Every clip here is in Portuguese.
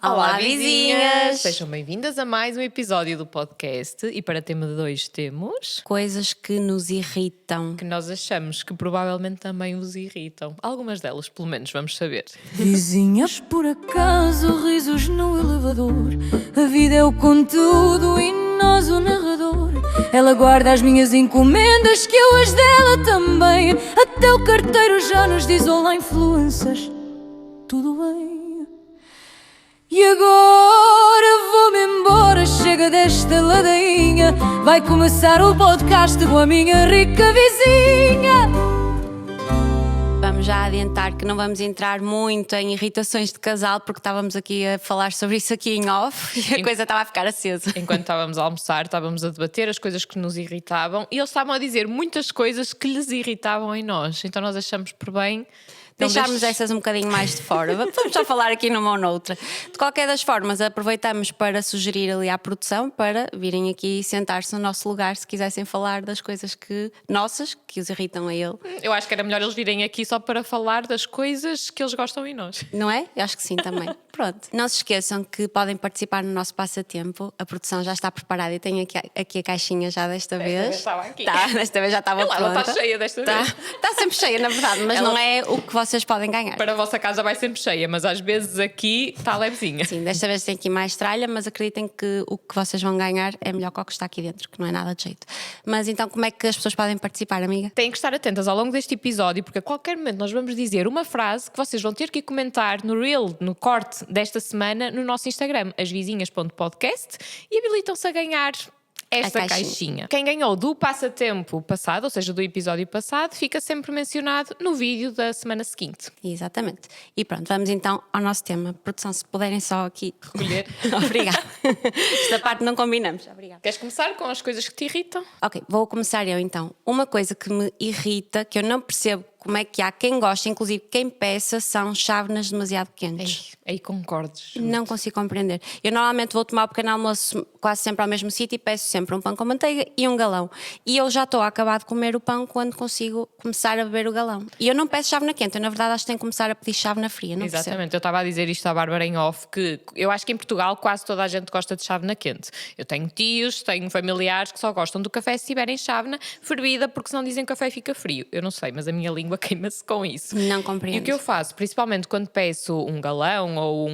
Olá, vizinhas! Sejam bem-vindas a mais um episódio do podcast e para tema de hoje temos... Coisas que nos irritam. que nós achamos que provavelmente também os irritam. Algumas delas, pelo menos, vamos saber. Vizinhas, por acaso, risos no elevador. A vida é o conteúdo e nós o narrador. Ela guarda as minhas encomendas, que eu as dela também. Até o carteiro já nos diz olá, influências. Tudo bem. E agora vou-me embora, chega desta ladainha. Vai começar o podcast com a minha rica vizinha. Vamos já adiantar que não vamos entrar muito em irritações de casal, porque estávamos aqui a falar sobre isso aqui em off e a coisa estava a ficar acesa. Enquanto estávamos a almoçar, estávamos a debater as coisas que nos irritavam e eles estavam a dizer muitas coisas que lhes irritavam em nós. Então nós achamos por bem... Deixámos essas um bocadinho mais de fora. Vamos só falar aqui numa ou noutra. De qualquer das formas, aproveitamos para sugerir ali à produção para virem aqui sentar-se no nosso lugar se quisessem falar das coisas nossas, que os irritam a ele. Eu acho que era melhor eles virem aqui só para falar das coisas que eles gostam em nós. Não é? Eu acho que sim também. Pronto. Não se esqueçam que podem participar no nosso passatempo. A produção já está preparada e tem aqui a caixinha já desta vez. Estava aqui. Desta vez já estava pronta. Ela está cheia desta vez. Está sempre cheia, na verdade, mas não é o que vocês podem ganhar. Para a vossa casa vai sempre cheia, mas às vezes aqui está levezinha. Sim, desta vez tem aqui mais tralha, mas acreditem que o que vocês vão ganhar é melhor que o que está aqui dentro, que não é nada de jeito. Mas então como é que as pessoas podem participar, amiga? Têm que estar atentas ao longo deste episódio, porque a qualquer momento nós vamos dizer uma frase que vocês vão ter que comentar no reel, no corte desta semana, no nosso Instagram, asvizinhas.podcast, e habilitam-se a ganhar esta caixinha. Quem ganhou do passatempo passado, ou seja, do episódio passado, fica sempre mencionado no vídeo da semana seguinte. Exatamente. E pronto, vamos então ao nosso tema. Produção, se puderem só aqui recolher. Obrigada. Esta parte não combinamos. Obrigada. Queres começar com as coisas que te irritam? Ok, vou começar eu então. Uma coisa que me irrita, que eu não percebo como é que há quem gosta, inclusive quem peça, são chávenas demasiado quentes. Aí concordes. Não consigo compreender. Eu normalmente vou tomar o pequeno almoço quase sempre ao mesmo sítio e peço sempre um pão com manteiga e um galão. E eu já estou a acabar de comer o pão quando consigo começar a beber o galão. E eu não peço chávena quente, eu na verdade acho que tenho que começar a pedir chávena fria, não Exatamente, percebo. eu estava a dizer isto à Bárbara em off, que eu acho que em Portugal quase toda a gente gosta de chávena quente. Eu tenho tios, tenho familiares que só gostam do café se tiverem chávena fervida, porque senão dizem que o café fica frio. Eu não sei, mas a minha língua queima-se com isso. Não compreendo. E o que eu faço, principalmente quando peço um galão ou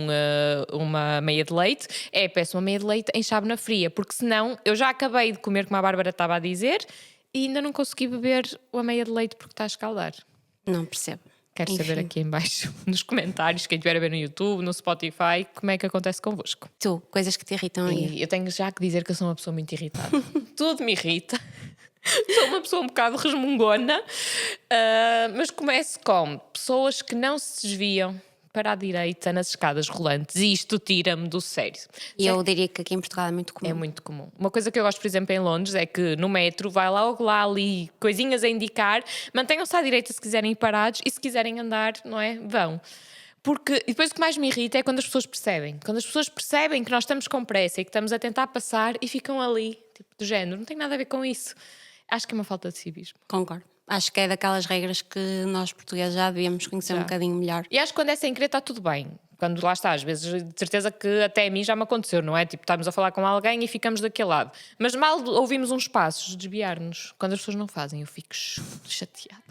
uma meia de leite, peço uma meia de leite em chávena fria, porque senão eu já acabei de comer, como a Bárbara estava a dizer, e ainda não consegui beber a meia de leite porque está a escaldar. Não percebo. Quero saber aqui em baixo, nos comentários, quem estiver a ver no YouTube, no Spotify, como é que acontece convosco. Tu, coisas que te irritam aí. E eu tenho já que dizer que eu sou uma pessoa muito irritada. Tudo me irrita. Sou uma pessoa um bocado resmungona, mas começo com pessoas que não se desviam para a direita nas escadas rolantes, e isto tira-me do sério. E eu diria que aqui em Portugal é muito comum. É muito comum. Uma coisa que eu gosto, por exemplo, em Londres, é que no metro vai logo lá ali coisinhas a indicar, mantenham-se à direita se quiserem ir parados e se quiserem andar, não é? Vão. Porque, e depois o que mais me irrita é quando as pessoas percebem. Quando as pessoas percebem que nós estamos com pressa e que estamos a tentar passar e ficam ali, tipo, do género, não tem nada a ver com isso. Acho que é uma falta de civismo. Concordo. Acho que é daquelas regras que nós portugueses já devíamos conhecer um bocadinho melhor. E acho que quando é sem querer está tudo bem. Quando lá está, às vezes, de certeza que até a mim já me aconteceu, não é? Tipo, estamos a falar com alguém e ficamos daquele lado. Mas mal ouvimos uns passos, desviar-nos. Quando as pessoas não fazem, eu fico chateada.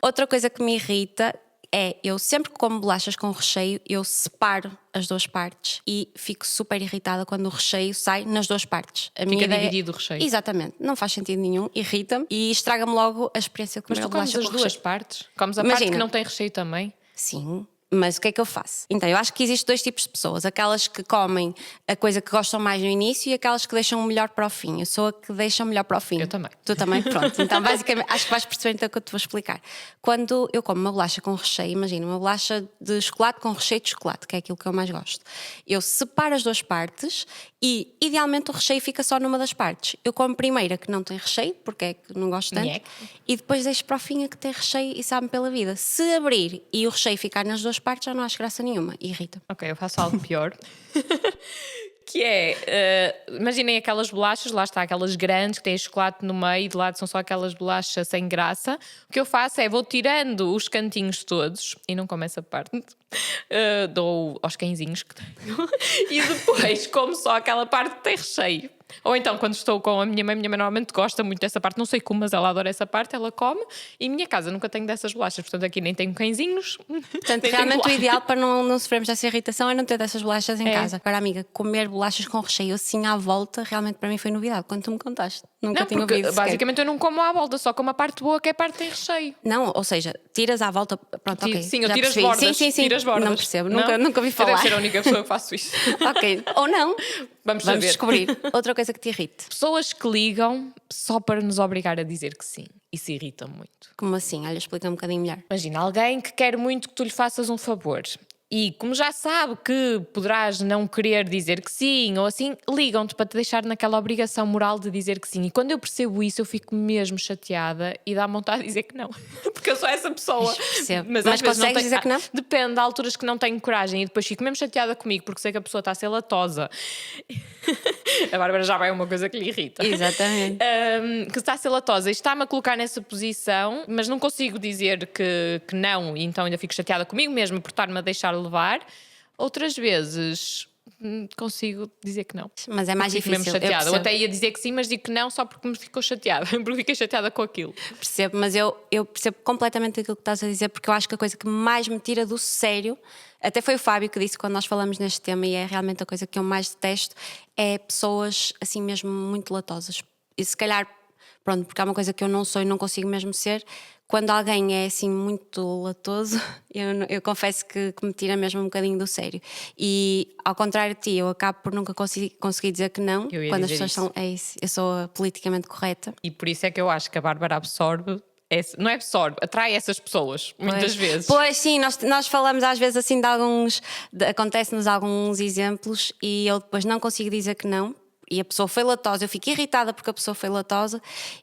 Outra coisa que me irrita é, eu sempre que como bolachas com recheio, eu separo as duas partes e fico super irritada quando o recheio sai nas duas partes. Fica dividido o recheio. Exatamente, não faz sentido nenhum, irrita-me e estraga-me logo a experiência de comer a bolacha com recheio. Mas tu comes as duas partes? Comes a parte que não tem recheio também? Sim. Mas o que é que eu faço? Então, eu acho que existem dois tipos de pessoas. Aquelas que comem a coisa que gostam mais no início e aquelas que deixam o melhor para o fim. Eu sou a que deixa o melhor para o fim. Eu também. Tu também? Pronto. Então, basicamente, acho que vais perceber então o que eu te vou explicar. Quando eu como uma bolacha com recheio, imagina, uma bolacha de chocolate com recheio de chocolate, que é aquilo que eu mais gosto. Eu separo as duas partes e, idealmente, o recheio fica só numa das partes. Eu como primeiro a que não tem recheio, porque é que não gosto tanto, e depois deixo para o fim a que tem recheio e sabe-me pela vida. Se abrir e o recheio ficar nas duas partes, já não acho graça nenhuma. Irrita. Ok, eu faço algo pior. que é, imaginem aquelas bolachas, lá está, aquelas grandes que têm chocolate no meio e de lado são só aquelas bolachas sem graça. O que eu faço é vou tirando os cantinhos todos e não como essa parte. Dou aos cãezinhos que tenho e depois como só aquela parte que tem recheio. Ou então, quando estou com a minha mãe normalmente gosta muito dessa parte, não sei como, mas ela adora essa parte, ela come. E em minha casa nunca tenho dessas bolachas, portanto aqui nem tenho cãezinhos. Portanto, realmente o ideal para não sofrermos dessa irritação é não ter dessas bolachas em casa. Agora, amiga, comer bolachas com recheio assim à volta, realmente para mim foi novidade. Quando tu me contaste, nunca Não, tinha porque ouvido sequer. basicamente eu não como à volta, só como a parte boa, que é a parte que tem recheio. Não, ou seja, tiras à volta. Pronto, ok. Sim, eu já tiro as percebi. bordas. Sim. Tiro as bordas. Não percebo, Não? nunca ouvi Eu falar. devo ser a única pessoa que faço isso. Ok, ou não. Vamos saber. descobrir. Outra coisa que te irrite. Pessoas que ligam só para nos obrigar a dizer que sim. Isso irrita muito. Como assim? Olha, explica um bocadinho melhor. Imagina, alguém que quer muito que tu lhe faças um favor. E como já sabe que poderás não querer dizer que sim ou assim, ligam-te para te deixar naquela obrigação moral de dizer que sim. E quando eu percebo isso, eu fico mesmo chateada e dá vontade de dizer que não. Porque eu sou essa pessoa. Percebo. Mas Mas às vezes consegues dizer que não? Depende, há alturas que não tenho coragem e depois fico mesmo chateada comigo porque sei que a pessoa está a ser latosa. A Bárbara já vai uma coisa que lhe irrita. Exatamente. Que está a ser latosa e está-me a colocar nessa posição, mas não consigo dizer que não, e então ainda fico chateada comigo mesmo por estar-me a deixar levar. Outras vezes consigo dizer que não. Mas é mais Fico difícil. mesmo chateada. Eu percebo. até ia dizer que sim, mas digo que não só porque me ficou chateada, porque fiquei chateada com aquilo. Percebo, mas eu percebo completamente aquilo que estás a dizer, porque eu acho que a coisa que mais me tira do sério, até foi o Fábio que disse quando nós falamos neste tema, e é realmente a coisa que eu mais detesto, é pessoas assim mesmo muito latosas. E se calhar, pronto, porque é uma coisa que eu não sou e não consigo mesmo ser, quando alguém é assim muito latoso, eu confesso que me tira mesmo um bocadinho do sério. E ao contrário de ti, eu acabo por nunca conseguir dizer que não, Eu ia quando as dizer pessoas isso. são. É isso, eu sou a politicamente correta. E por isso é que eu acho que a Bárbara absorve, não é absorve, atrai essas pessoas, muitas vezes. Pois sim, nós falamos às vezes assim de alguns. Acontece-nos alguns exemplos e eu depois não consigo dizer que não. E a pessoa foi latosa, eu fico irritada porque a pessoa foi latosa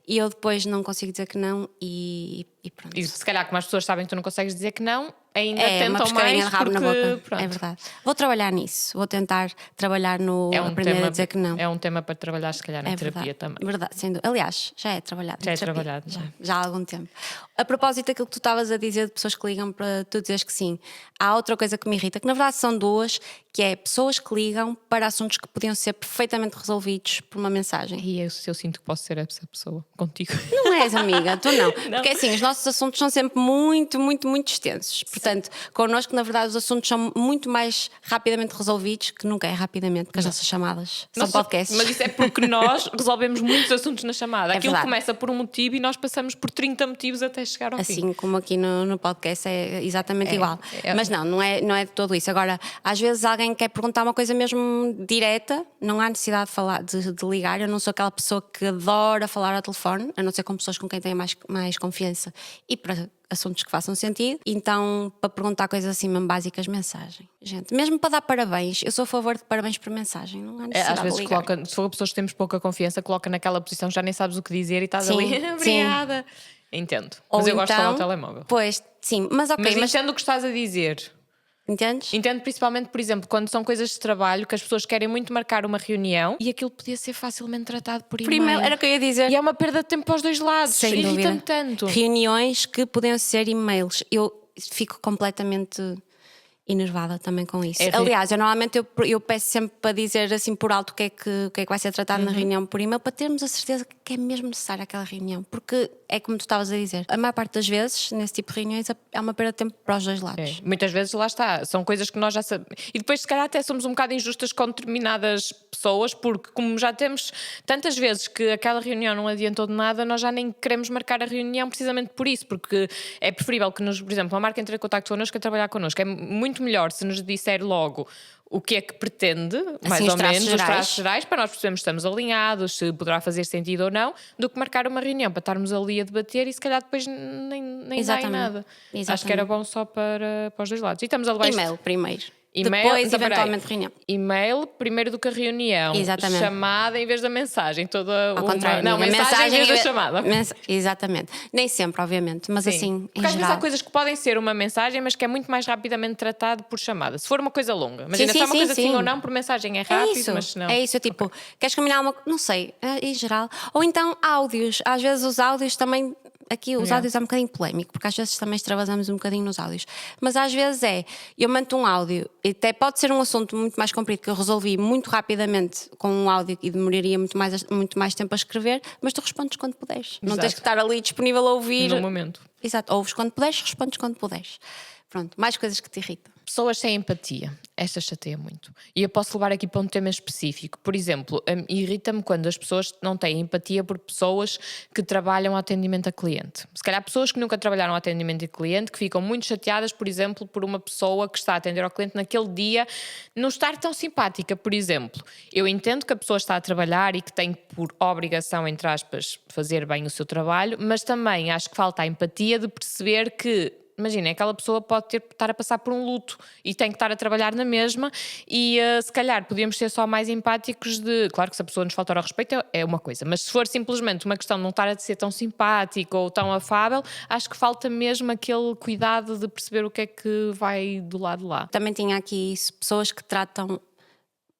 e eu depois não consigo dizer que não e pronto. E se calhar, como as pessoas sabem que tu não consegues dizer que não, ainda É uma tentam pescadinha mais de rabo porque, na boca. pronto. É verdade. Vou trabalhar nisso, vou tentar trabalhar no aprender a dizer que não. É um tema para trabalhar, se calhar, na terapia verdade. também. Verdade, sem dúvida. Aliás, já é trabalhado. Já na é terapia. trabalhado, Já há algum tempo. A propósito daquilo que tu estavas a dizer de pessoas que ligam para tu dizeres que sim, há outra coisa que me irrita, que na verdade são duas, que é pessoas que ligam para assuntos que podiam ser perfeitamente resolvidos por uma mensagem. E eu sinto que posso ser essa pessoa contigo. Não és, amiga, tu não. Porque assim, os nossos assuntos são sempre muito, muito, muito extensos. Portanto, connosco, na verdade, os assuntos são muito mais rapidamente resolvidos, que nunca é rapidamente, porque as nossas chamadas são podcasts. Mas isso é porque nós resolvemos muitos assuntos na chamada. É Aquilo verdade. começa por um motivo e nós passamos por 30 motivos até chegar ao fim. Assim como aqui no podcast é exatamente igual. Mas não é de todo isso. Agora, às vezes alguém quer perguntar uma coisa mesmo direta, não há necessidade de falar, de ligar. Eu não sou aquela pessoa que adora falar ao telefone, a não ser com pessoas com quem tenho mais confiança e para assuntos que façam sentido. Então, para perguntar coisas assim mesmo básicas, mensagem. Gente, mesmo para dar parabéns, eu sou a favor de parabéns por mensagem, não há necessidade Às vezes de ligar. coloca, se for pessoas que temos pouca confiança, coloca naquela posição, já nem sabes o que dizer e estás Sim, ali. sim. Obrigada. Entendo. Ou Mas eu gosto de falar ao então, telemóvel. Pois, sim, mas ok, Mas mas entendo o que estás a dizer. entendes? Entendo principalmente, por exemplo, quando são coisas de trabalho que as pessoas querem muito marcar uma reunião e aquilo podia ser facilmente tratado por e-mail. Primeiro, era o que eu ia dizer. E é uma perda de tempo para os dois lados. Sem Irrita-me dúvida. tanto. Reuniões que podiam ser e-mails. Eu fico completamente enervada também com isso. Aliás, eu normalmente eu peço sempre para dizer assim por alto o que é que vai ser tratado na reunião por e-mail, para termos a certeza que é mesmo necessária aquela reunião. Porque é como tu estavas a dizer, a maior parte das vezes, nesse tipo de reuniões, é uma perda de tempo para os dois lados. Muitas vezes lá está, são coisas que nós já sabemos. E depois, se calhar, até somos um bocado injustas com determinadas pessoas, porque, como já temos tantas vezes que aquela reunião não adiantou de nada, nós já nem queremos marcar a reunião precisamente por isso, porque é preferível que por exemplo, a marca entre em contacto connosco a trabalhar connosco. É muito melhor se nos disser logo o que é que pretende, mais ou menos, os traços gerais, para nós percebermos se estamos alinhados, se poderá fazer sentido ou não, do que marcar uma reunião para estarmos ali a debater e se calhar depois nem dá em nada. Exatamente. Acho que era bom só para os dois lados. E estamos a levar E-mail primeiro. depois então, peraí. eventualmente reunião. E-mail primeiro do que a reunião. Exatamente. Chamada em vez da mensagem. Ao contrário, Não, amiga, mensagem em vez da chamada. Exatamente. Nem sempre, obviamente, mas Sim. assim, Porque em às vezes geral. há coisas que podem ser uma mensagem, mas que é muito mais rapidamente tratado por chamada. Se for uma coisa longa. Imagina, Sim, se é uma sim, coisa sim. assim ou não, por mensagem é É rápido, isso, mas se não... é isso, tipo, queres combinar uma... Não sei, em geral. Ou então áudios. Às vezes os áudios também... Aqui os áudios é um bocadinho polémico, porque às vezes também extravasamos um bocadinho nos áudios. Mas às vezes eu mando um áudio, e até pode ser um assunto muito mais comprido, que eu resolvi muito rapidamente com um áudio e demoraria muito mais tempo a escrever, mas tu respondes quando puderes. Não tens que estar ali disponível a ouvir. No momento. Exato, ouves quando puderes, respondes quando puderes. Pronto, mais coisas que te irritam. Pessoas sem empatia. Esta chateia muito. E eu posso levar aqui para um tema específico. Por exemplo, irrita-me quando as pessoas não têm empatia por pessoas que trabalham atendimento a cliente. Se calhar pessoas que nunca trabalharam atendimento a cliente, que ficam muito chateadas, por exemplo, por uma pessoa que está a atender ao cliente naquele dia não estar tão simpática. Por exemplo, eu entendo que a pessoa está a trabalhar e que tem por obrigação, entre aspas, fazer bem o seu trabalho, mas também acho que falta a empatia de perceber que imagina, aquela pessoa pode estar a passar por um luto e tem que estar a trabalhar na mesma e se calhar podíamos ser só mais empáticos de... Claro que se a pessoa nos faltar ao respeito é uma coisa, mas se for simplesmente uma questão de não estar a ser tão simpático ou tão afável, acho que falta mesmo aquele cuidado de perceber o que é que vai do lado de lá. Também tinha aqui pessoas que tratam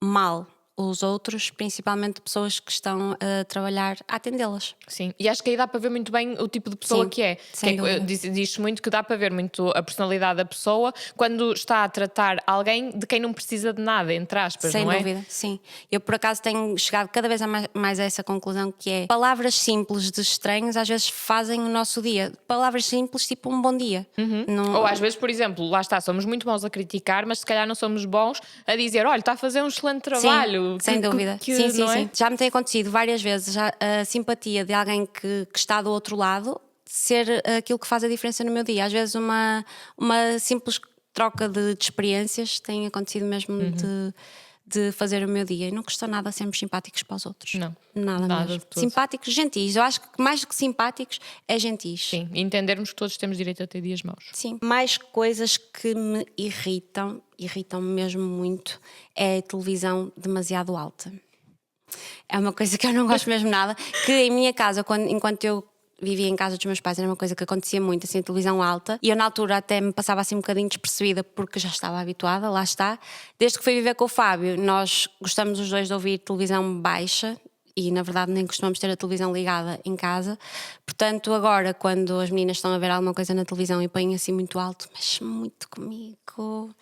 mal os outros, principalmente pessoas que estão a trabalhar a atendê-las. Sim, e acho que aí dá para ver muito bem o tipo de pessoa Sim, que é. sem dúvida. Diz-se muito que dá para ver muito a personalidade da pessoa quando está a tratar alguém de quem não precisa de nada, entre aspas, Sem não é? dúvida, sim. Eu por acaso tenho chegado cada vez mais a essa conclusão, que é palavras simples de estranhos às vezes fazem o nosso dia. Palavras simples, tipo um bom dia. Não... Ou às vezes, por exemplo, lá está, somos muito bons a criticar, mas se calhar não somos bons a dizer, olha, está a fazer um excelente trabalho. Sim, sem dúvida. Sim, não é? sim. Já me tem acontecido várias vezes a simpatia de alguém que está do outro lado ser aquilo que faz a diferença no meu dia. Às vezes uma simples troca de experiências tem acontecido mesmo de fazer o meu dia. E não custa nada sermos simpáticos para os outros. Não. Nada Nada mesmo. de tudo. Simpáticos, gentis. Eu acho que mais do que simpáticos é gentis. Sim, e entendermos que todos temos direito a ter dias maus. Sim. Mais coisas que me irritam mesmo muito, é a televisão demasiado alta. É uma coisa que eu não gosto mesmo nada, que em minha casa, enquanto eu vivia em casa dos meus pais, era uma coisa que acontecia muito, assim, a televisão alta, e eu na altura até me passava assim um bocadinho despercebida porque já estava habituada, lá está. Desde que fui viver com o Fábio, nós gostamos os dois de ouvir televisão baixa, e na verdade nem costumamos ter a televisão ligada em casa. Portanto, agora quando as meninas estão a ver alguma coisa na televisão e põem assim muito alto, mexe muito comigo.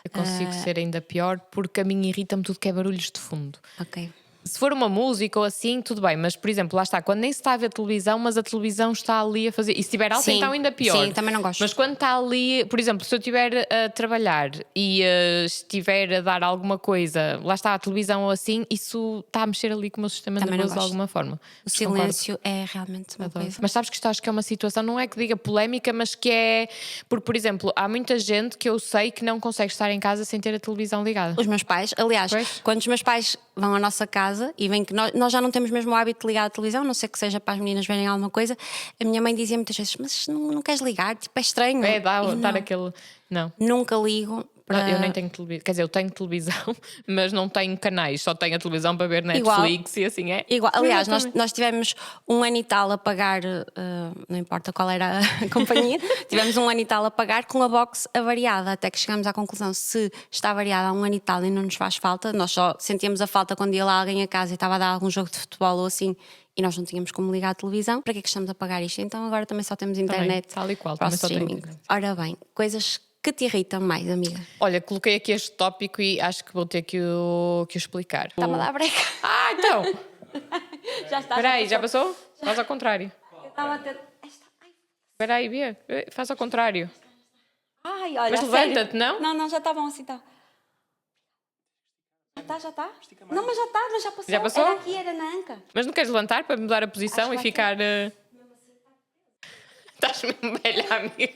Eu consigo ser ainda pior porque a mim irrita-me tudo que é barulhos de fundo. Ok. Se for uma música ou assim, tudo bem, mas por exemplo, lá está, quando nem se está a ver televisão, mas a televisão está ali a fazer. E se estiver alta, Sim, então ainda pior. sim, também não gosto. Mas quando está ali, por exemplo, se eu estiver a trabalhar e estiver a dar alguma coisa, lá está a televisão ou assim, isso está a mexer ali com o meu sistema Também não nervoso de gosto. alguma forma. O silêncio é realmente uma coisa. Mas sabes que isto acho que é uma situação, não é que diga polémica, mas que é. Porque, por exemplo, há muita gente que eu sei que não consegue estar em casa sem ter a televisão ligada. Os meus pais, aliás, Pois. quando os meus pais vão à nossa casa e veem que nós já não temos mesmo o hábito de ligar a televisão, a não ser que seja para as meninas verem alguma coisa, a minha mãe dizia muitas vezes, mas não queres ligar? Tipo, é estranho. É, dá E dar não, aquele. Não. nunca ligo. Para... Eu nem tenho televisão, quer dizer, eu tenho televisão, mas não tenho canais, só tenho a televisão para ver Igual. Netflix e assim é. Igual. Aliás, Exatamente. nós tivemos um ano e tal a pagar, não importa qual era a companhia, tivemos um ano e tal a pagar com a box avariada, até que chegamos à conclusão, se está variada há um ano e tal e não nos faz falta, nós só sentíamos a falta quando ia lá alguém a casa e estava a dar algum jogo de futebol ou assim, e nós não tínhamos como ligar a televisão, para que é que estamos a pagar isto? Então agora também só temos internet tal e qual, para o também só tenho streaming. internet. Ora bem, coisas que te irritam mais, amiga? Olha, coloquei aqui este tópico e acho que vou ter que o explicar. Está-me a dar breca. Ah, então! Já está. Espera aí, já passou? Faz ao contrário. Eu estava a ter... Espera aí, Bia, faz ao contrário. Ai, olha, Mas sério? levanta-te, não? Não, já está bom assim, está. Já está? Não, mas já passou. Já passou? Era aqui, era na anca. Mas não queres levantar para mudar a posição Acho e que ficar... Estás mesmo velha, amiga.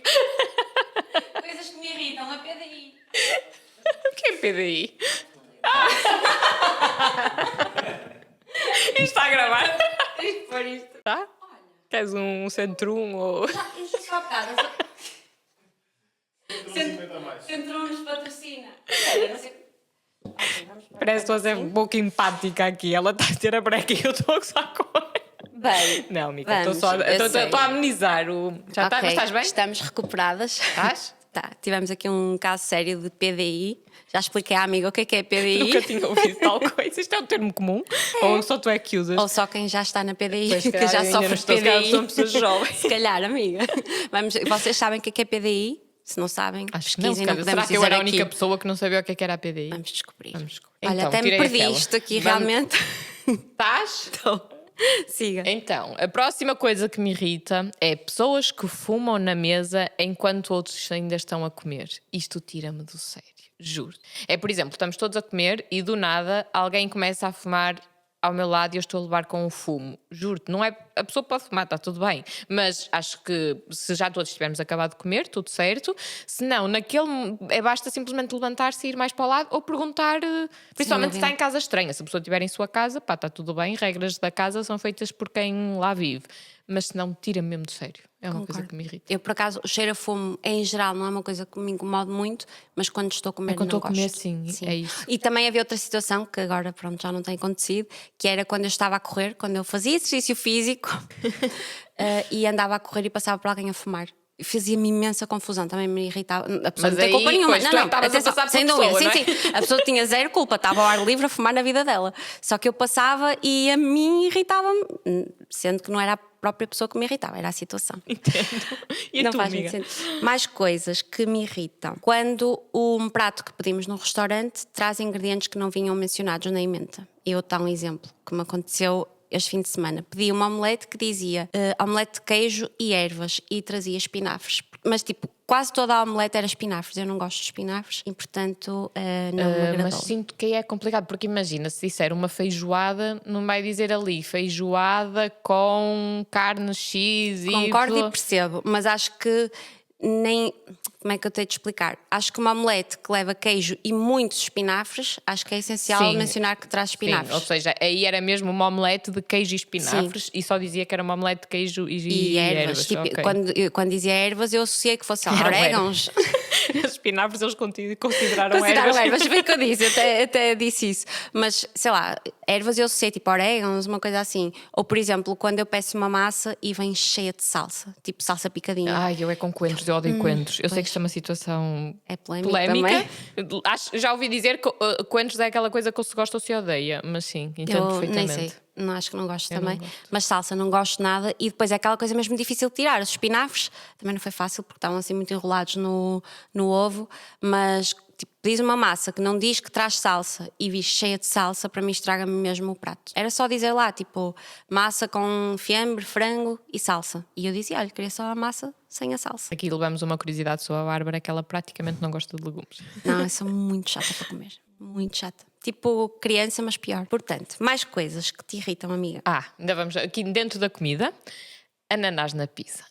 Coisas que me irritam, a PDI. O que é PDI? Isto está a gravar? Tens de pôr isto. Tá? Queres um Centrum ou... Isto só bocado. Centro 1 nos patrocina. Parece que você é um pouco empática aqui. Ela está a ter a breca e eu estou a gozar com ela. Bem, Não, amiga, vamos, estou eu sei. a amenizar o. Já está, Ok, mas estás bem? Estamos recuperadas. Estás? Tá, tivemos aqui um caso sério de PDI. Já expliquei à amiga o que é PDI. Nunca tinha ouvido tal coisa. Isto é um termo comum? Ou só tu é que usas? Ou só quem já está na PDI, Pois, se que calhar já ainda sofre não de estou, se calhar PDI. são pessoas jovens. Se calhar, amiga. Vocês sabem o que é PDI? Se não sabem, Acho que não, pesquisem, se não calhar. podemos Será que eu dizer era a única aqui. pessoa que não sabia o que era a PDI? Vamos descobrir. Vamos descobrir. Olha, Então, até me tirei perdi aquela. isto aqui, Vamos- realmente. Estás? Então, siga. Então, a próxima coisa que me irrita é pessoas que fumam na mesa enquanto outros ainda estão a comer. Isto tira-me do sério, juro. É, por exemplo, estamos todos a comer e do nada alguém começa a fumar ao meu lado e eu estou a levar com o fumo. Juro-te, não é... A pessoa pode fumar, está tudo bem. Mas acho que se já todos tivermos acabado de comer, tudo certo. Se não, basta simplesmente levantar-se e ir mais para o lado ou perguntar, principalmente se está em casa estranha. Se a pessoa estiver em sua casa, pá, está tudo bem. Regras da casa são feitas por quem lá vive. Mas se não, tira-me mesmo de sério. É uma coisa que me irrita. Eu, por acaso, o cheiro a fumo, em geral, não é uma coisa que me incomoda muito, mas quando estou a comer, Quando não estou a comer, gosto. sim, é isso. E também havia outra situação, que agora, pronto, já não tem acontecido, que era quando eu estava a correr, quando eu fazia exercício físico e andava a correr e passava por alguém a fumar. Fazia-me imensa confusão, também me irritava. A pessoa Mas não tem aí, culpa nenhuma. pois, tu é que estavas a atenção, passar por sem pessoa, dúvida. não é? Sim. A pessoa tinha zero culpa, estava ao ar livre a fumar na vida dela. Só que eu passava e a mim irritava-me, sendo que não era a própria pessoa que me irritava, era a situação. Entendo. E Não tu, faz amiga? muito sentido. Mais coisas que me irritam. Quando um prato que pedimos no restaurante traz ingredientes que não vinham mencionados na emenda. Eu dou um exemplo que me aconteceu este fim de semana. Pedi uma omelete que dizia omelete de queijo e ervas e trazia espinafres. Mas tipo, quase toda a omelete era espinafres. Eu não gosto de espinafres e portanto não me agradou. Mas sinto que aí é complicado, porque imagina, se disser uma feijoada, não vai dizer ali feijoada com carne X e Concordo e percebo, mas acho que nem... Como é que eu tenho de explicar? Acho que uma omelete que leva queijo e muitos espinafres, acho que é essencial Sim. mencionar que traz espinafres. Sim, ou seja, aí era mesmo uma omelete de queijo e espinafres e só dizia que era uma omelete de queijo E ervas. Tipo, ok. quando dizia ervas, eu associei que fosse Eram orégãos. Os espinafres eles consideraram Consideraram ervas. ervas, foi o que eu disse, até disse isso. Mas, sei lá, ervas eu associei tipo orégãos, uma coisa assim. Ou, por exemplo, quando eu peço uma massa e vem cheia de salsa, tipo salsa picadinha. Ai, eu é com coentros, eu odeio coentros. Eu sei que isto é uma situação É polémica Já ouvi dizer que coentros é aquela coisa que ou se gosta ou se odeia, mas sim, entendo Eu perfeitamente. nem sei, não acho que não gosto Eu também. não gosto. Mas salsa não gosto nada. E depois é aquela coisa mesmo difícil de tirar. Os espinafres também não foi fácil porque estavam assim muito enrolados no ovo. Mas tipo, diz uma massa que não diz que traz salsa e diz cheia de salsa, para mim estraga-me mesmo o prato. Era só dizer lá, tipo, massa com fiambre, frango e salsa. E eu dizia, olha, queria só a massa sem a salsa. Aqui levamos uma curiosidade sobre a Bárbara, que ela praticamente não gosta de legumes. Não, eu sou muito chata para comer. Muito chata. Tipo criança, mas pior. Portanto, mais coisas que te irritam, amiga. Ainda vamos aqui dentro da comida. Ananás na pizza.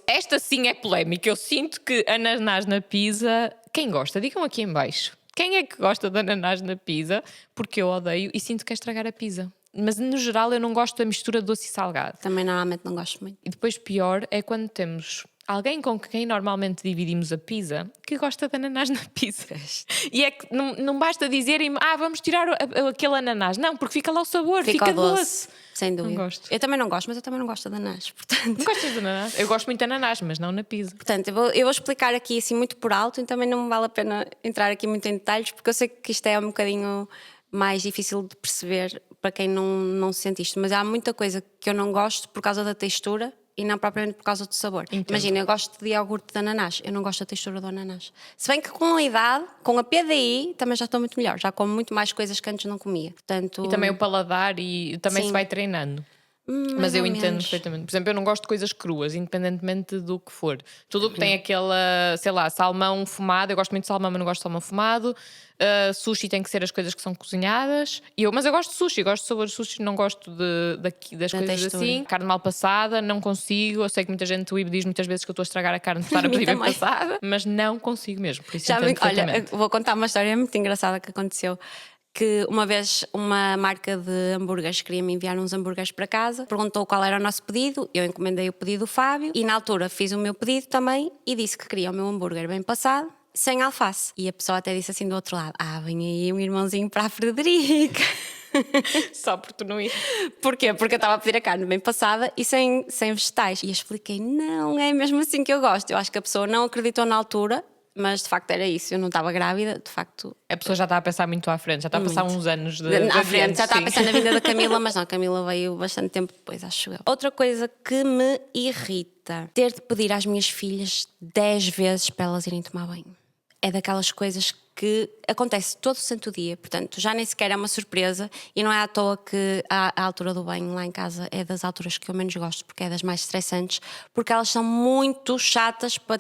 Esta sim é polémica. Eu sinto que ananás na pizza... Quem gosta? Digam aqui em baixo. Quem é que gosta de ananás na pizza? Porque eu odeio e sinto que é estragar a pizza. Mas no geral eu não gosto da mistura doce e salgado. Também normalmente não gosto muito. E depois pior é quando temos alguém com quem normalmente dividimos a pizza que gosta de ananás na pizza. E é que não basta dizerem vamos tirar aquele ananás. Não, porque fica lá o sabor, fica doce. Sem dúvida. Não gosto. Eu também não gosto, mas eu também não gosto de ananás. Portanto, Não gostas de ananás? Eu gosto muito de ananás, mas não na pizza. portanto eu vou explicar aqui assim muito por alto e também não vale a pena entrar aqui muito em detalhes, porque eu sei que isto é um bocadinho mais difícil de perceber para quem não sente isto. Mas há muita coisa que eu não gosto por causa da textura e não propriamente por causa do sabor. Entendo. Imagina, eu gosto de iogurte de ananás, eu não gosto da textura do ananás. Se bem que com a idade, com a PDI, também já estou muito melhor, já como muito mais coisas que antes não comia. Portanto, E também o paladar e também Sim. se vai treinando. mais Mas eu ou entendo menos. perfeitamente. Por exemplo, eu não gosto de coisas cruas, independentemente do que for. Tudo o que tem aquela, sei lá, salmão fumado. Eu gosto muito de salmão, mas não gosto de salmão fumado. Sushi tem que ser as coisas que são cozinhadas. Mas eu gosto de sushi, gosto de sabor de sushi, não gosto das coisas textura. assim. Carne mal passada, não consigo. Eu sei que muita gente diz muitas vezes que eu estou a estragar a carne de estar a A mim pedir bem também. passada, mas não consigo mesmo. Por isso Já entendo olha, perfeitamente. vou contar uma história muito engraçada que aconteceu. Que uma vez uma marca de hambúrgueres queria me enviar uns hambúrgueres para casa, perguntou qual era o nosso pedido, eu encomendei o pedido do Fábio e na altura fiz o meu pedido também e disse que queria o meu hambúrguer bem passado sem alface. E a pessoa até disse assim do outro lado: vem aí um irmãozinho para a Frederica. Só por tu não ir. Porquê? Porque eu estava a pedir a carne bem passada e sem vegetais. E eu expliquei: não, é mesmo assim que eu gosto. Eu acho que a pessoa não acreditou na altura, mas de facto era isso. Eu não estava grávida, de facto. A pessoa já está a pensar muito à frente, já está a passar uns anos de À frente, já estava a sim. pensar na vida da Camila, mas não, a Camila veio bastante tempo depois, acho eu. Outra coisa que me irrita: ter de pedir às minhas filhas 10 vezes para elas irem tomar banho. É daquelas coisas que acontece todo o santo dia, portanto já nem sequer é uma surpresa, e não é à toa que a altura do banho lá em casa é das alturas que eu menos gosto, porque é das mais estressantes, porque elas são muito chatas para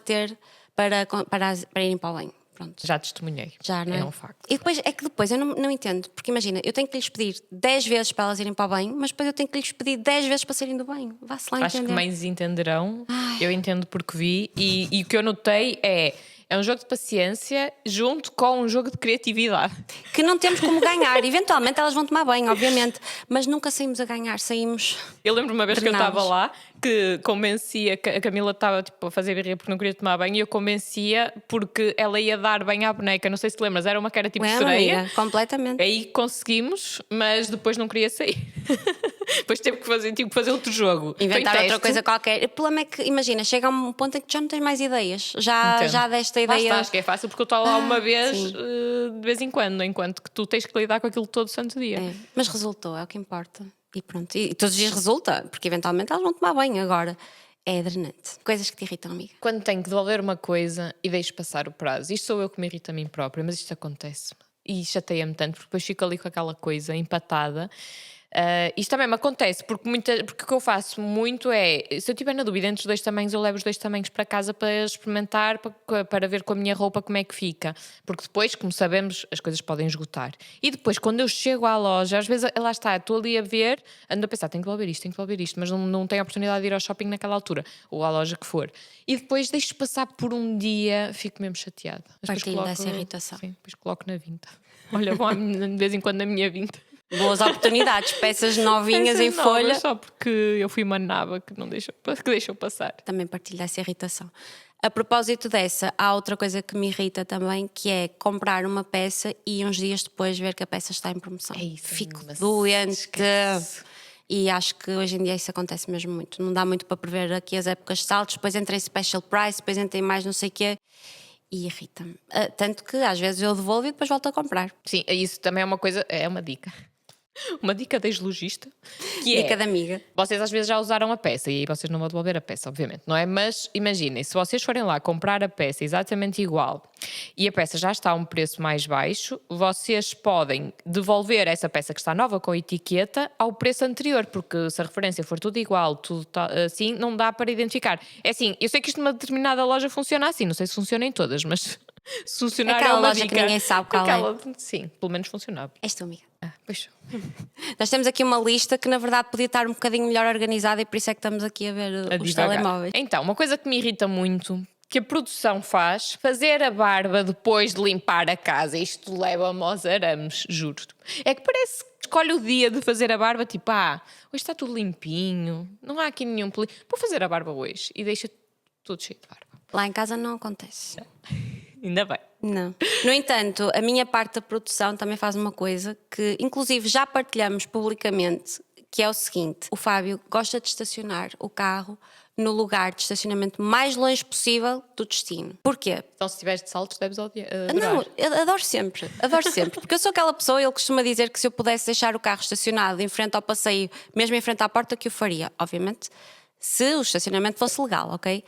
irem para o banho. Pronto. Já testemunhei. Já, não é? É um facto. E depois, é que depois eu não entendo, porque imagina, eu tenho que lhes pedir 10 vezes para elas irem para o banho, mas depois eu tenho que lhes pedir 10 vezes para saírem do banho. Vá-se lá Acho entender. que mães entenderão, eu entendo porque vi, e o que eu notei é um jogo de paciência junto com um jogo de criatividade. Que não temos como ganhar. Eventualmente elas vão tomar banho, obviamente, mas nunca saímos a ganhar, saímos. Eu lembro uma vez que eu Drenados. estava lá, que convencia, que a Camila estava tipo, a fazer birria porque não queria tomar banho, e eu convencia porque ela ia dar banho à boneca, não sei se te lembras, era uma que era tipo Lembro, sereia. amiga, completamente. Aí conseguimos, mas depois não queria sair. Depois tive que fazer outro jogo. Inventar Foi outra teste. coisa qualquer. O problema é que, imagina, chega a um ponto em que já não tens mais ideias. Entendo. Já desta Lá ideia. está, acho que é fácil porque eu estou lá uma vez sim. de vez em quando, enquanto que tu tens que lidar com aquilo todo santo dia. É, mas resultou, é o que importa. E pronto. E todos os dias resulta, porque eventualmente elas vão tomar banho agora. É drenante. Coisas que te irritam, amiga. Quando tenho que devolver uma coisa e deixo passar o prazo, isto sou eu que me irrita a mim própria, mas isto acontece-me e chateia-me tanto porque depois fico ali com aquela coisa empatada. Isto também me acontece porque o que eu faço muito é, se eu estiver na dúvida entre os 2 tamanhos, eu levo os 2 tamanhos para casa para experimentar, para ver com a minha roupa como é que fica, porque depois, como sabemos, as coisas podem esgotar. E depois, quando eu chego à loja, às vezes lá está, estou ali a ver, ando a pensar, tenho que devolver isto, mas não tenho a oportunidade de ir ao shopping naquela altura, ou à loja que for, e depois deixo passar por um dia, fico mesmo chateada. Mas depois Partilho dessa irritação. Sim, depois coloco na vinta. Olha, vão de vez em quando na minha vinta. Boas oportunidades, peças novinhas em Essas novas, folha. só porque eu fui uma naba que deixou passar. Também partilho dessa irritação. A propósito dessa, há outra coisa que me irrita também, que é comprar uma peça e uns dias depois ver que a peça está em promoção. É isso, Fico mas doente. esquece. E acho que hoje em dia isso acontece mesmo muito. Não dá muito para prever aqui as épocas de saltos, depois entra em special price, depois entra em mais não sei o quê. E irrita-me. Tanto que às vezes eu devolvo e depois volto a comprar. Sim, isso também é uma coisa, é uma dica. Uma dica de ex-logista, que Dica de amiga. vocês às vezes já usaram a peça e aí vocês não vão devolver a peça, obviamente, não é? Mas imaginem, se vocês forem lá comprar a peça exatamente igual e a peça já está a um preço mais baixo, vocês podem devolver essa peça que está nova com a etiqueta ao preço anterior, porque se a referência for tudo igual, tudo assim, não dá para identificar. É assim, eu sei que isto numa determinada loja funciona assim, não sei se funciona em todas, mas se funcionar Aquela é uma loja dica. que ninguém sabe qual é. Sim, pelo menos funcionava. És tu, amiga. Pois. Nós temos aqui uma lista que na verdade podia estar um bocadinho melhor organizada e por isso é que estamos aqui a ver A os divagar. telemóveis. Então, uma coisa que me irrita muito, que a produção faz, fazer a barba depois de limpar a casa. Isto leva-me aos arames, juro. É que parece que escolhe o dia de fazer a barba, tipo, hoje está tudo limpinho, não há aqui nenhum pelinho. Vou fazer a barba hoje e deixa tudo cheio de barba. Lá em casa não acontece. Ainda bem. Não. No entanto, a minha parte da produção também faz uma coisa que, inclusive, já partilhamos publicamente, que é o seguinte: o Fábio gosta de estacionar o carro no lugar de estacionamento mais longe possível do destino. Porquê? Então, se estiveres de saltos, deves adorar. Não, eu adoro sempre, porque eu sou aquela pessoa, ele costuma dizer que se eu pudesse deixar o carro estacionado em frente ao passeio, mesmo em frente à porta, que o faria, obviamente, se o estacionamento fosse legal, ok?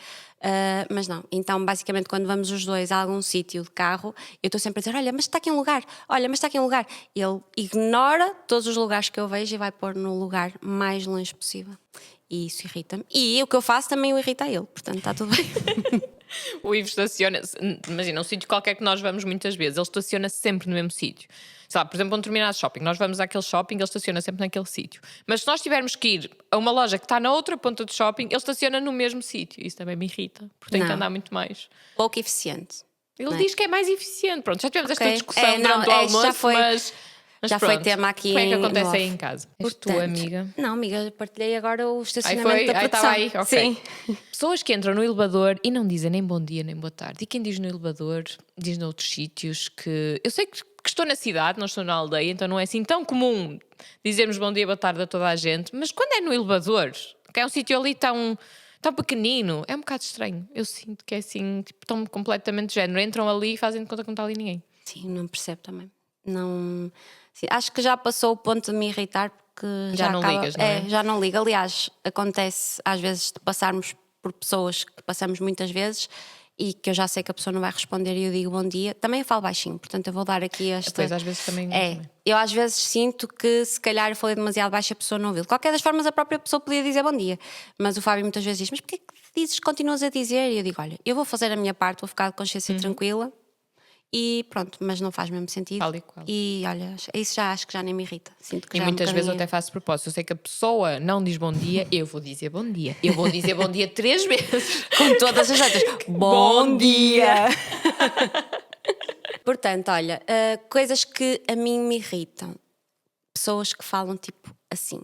Mas não, então basicamente quando vamos os dois a algum sítio de carro, eu estou sempre a dizer, olha, mas está aqui um lugar, olha, mas está aqui um lugar. Ele ignora todos os lugares que eu vejo e vai pôr no lugar mais longe possível. E isso irrita-me. E o que eu faço também o irrita a ele, portanto está tudo bem. O Ivo estaciona, imagina, um sítio qualquer que nós vamos muitas vezes, ele estaciona sempre no mesmo sítio. Sei lá, por exemplo, um determinado shopping, nós vamos àquele shopping, ele estaciona sempre naquele sítio. Mas se nós tivermos que ir a uma loja que está na outra ponta do shopping, ele estaciona no mesmo sítio. Isso também me irrita, porque tem que Não. andar muito mais. Pouco eficiente. Ele Não é? diz que é mais eficiente. Pronto, já tivemos esta Ok. discussão durante o já almoço, foi. mas Mas Já foi pronto, tema aqui como é que em acontece off. aí em casa? És tu, Portanto, amiga? Não, amiga, partilhei agora o Aí estacionamento foi, da aí produção. estava aí, ok. Sim. Pessoas que entram no elevador e não dizem nem bom dia nem boa tarde. E quem diz no elevador, diz noutros sítios que... Eu sei que estou na cidade, não estou na aldeia, então não é assim tão comum dizermos bom dia, boa tarde a toda a gente. Mas quando é no elevador, que é um sítio ali tão pequenino, é um bocado estranho. Eu sinto que é assim, tipo, tão completamente de género. Entram ali e fazem de conta que não está ali ninguém. Sim, não percebo também. Não... Sim, acho que já passou o ponto de me irritar porque Já não acaba... ligas, não é? Já não ligo. Aliás, acontece às vezes de passarmos por pessoas que passamos muitas vezes e que eu já sei que a pessoa não vai responder e eu digo bom dia. Também eu falo baixinho, portanto eu vou dar aqui esta... Depois às vezes também... Eu às vezes sinto que se calhar eu falei demasiado baixo e a pessoa não ouviu. De qualquer das formas a própria pessoa podia dizer bom dia. Mas o Fábio muitas vezes diz, mas porquê que dizes, continuas a dizer? E eu digo, olha, eu vou fazer a minha parte, vou ficar de consciência tranquila. E pronto, mas não faz mesmo sentido. Tal e qual. E olha, isso já acho que já nem me irrita. Sinto que E já muitas vezes eu bocadinho... até faço de propósito. Eu sei que a pessoa não diz bom dia, eu vou dizer bom dia. Eu vou dizer bom dia 3 vezes. Com todas as letras. Bom dia! Portanto, olha, coisas que a mim me irritam. Pessoas que falam tipo assim.